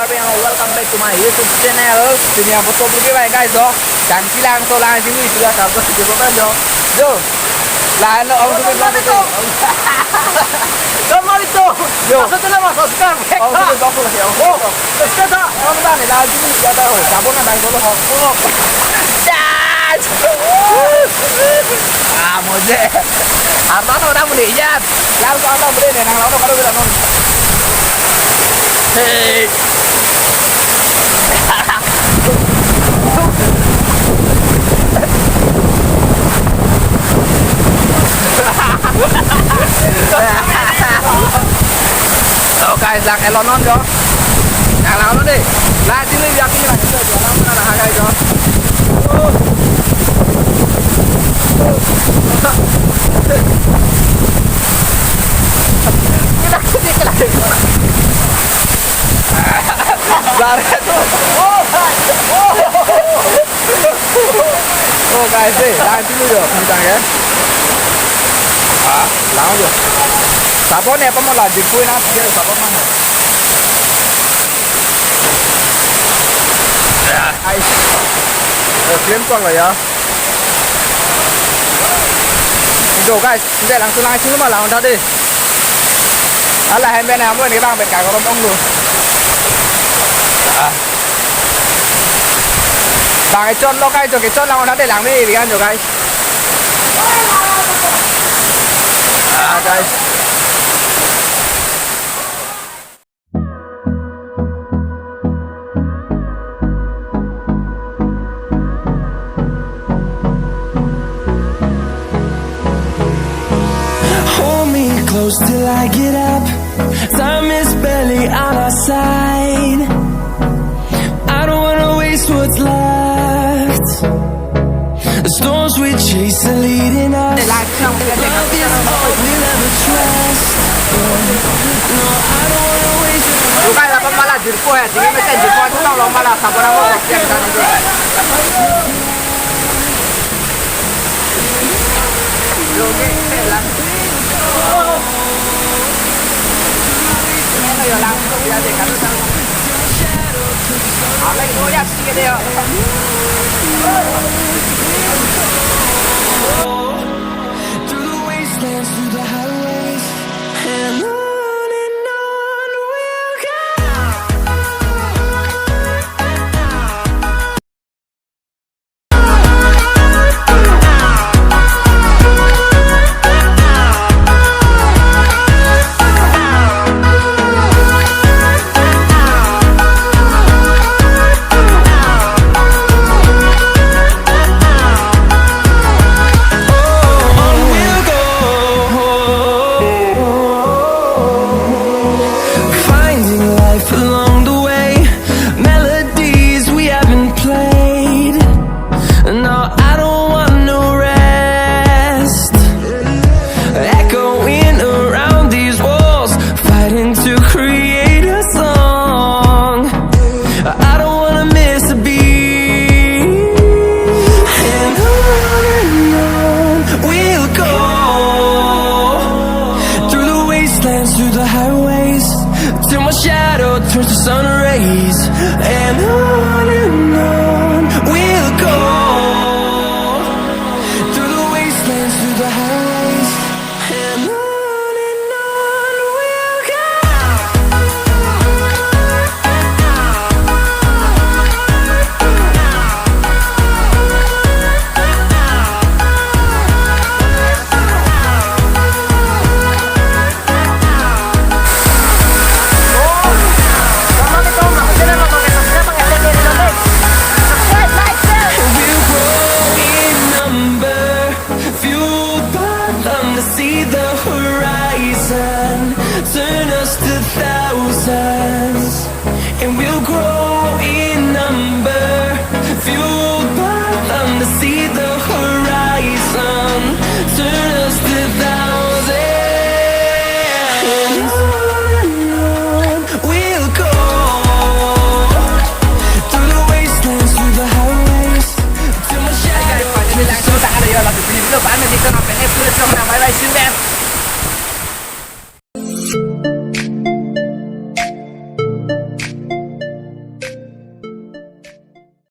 welcome back to my YouTube channel. Sini aku foto pergi baik guys do. Kangthi langso langsung ini sudah sampai di depan do. Do. Lah no orang tu bilang itu. Kamu itu. Yo. Setelah masuk sekarang. Oh, sudah jauh lah ya. Oh. Sekarang orang dah ni lagi ni ada oh. Sabun ada yang boleh hok. Das. Ah, muje. Apa tu orang boleh ya? Langsung orang boleh ni, nang langsung kalau kita non. Hey. Oh guys, lang elon non cho. Lang lang nó đi. Lại đi lên cái này chơi cho nó là hai cái cho. Cái này cái này. Ra đấy thôi. Oh guys, đây, lại đi được, như thế này. À, láo rồi. Sabon ni apa malah dikuih nak dia sabon mana? Ya, ais. Film kuang lah ya. Itu guys, kita langsung langsung mah langsung tadi. Alah, hemben ni apa ni bang, bet kagak rombong lu. Bang, icon lo guys, icon langsung tadi lang ni, dia kan guys. Ah guys. Till I get up, time is barely on our side. I don't wanna waste what's left. The storms we chase are leading us. Love is all we'll ever trust. No, I don't wanna waste what's Bukan apa malah jirko ya, jadi macam jirko itu tau lama malah sabar apa yang kan itu. Oke, lang. Bây giờ langsung dia để cắn sang. Ở đây tôi nhắc kia đây ạ. through the wastelands, through the highways, and on we'll go. Through the highways, till my shadow turns to sun rays, and on we'll go. Through the wastelands, through the highways, and on we'll go. See the horizon, turn us to thousands, and we'll grow in number, fueled by them to see the horizon, turn us to thousands, and on we'll go, through the wastelands, through the highways, till my shadow. Langsung tak ada ya, langsung beli dulu, panas kita nak pergi pulang sama nak bye bye, see you man.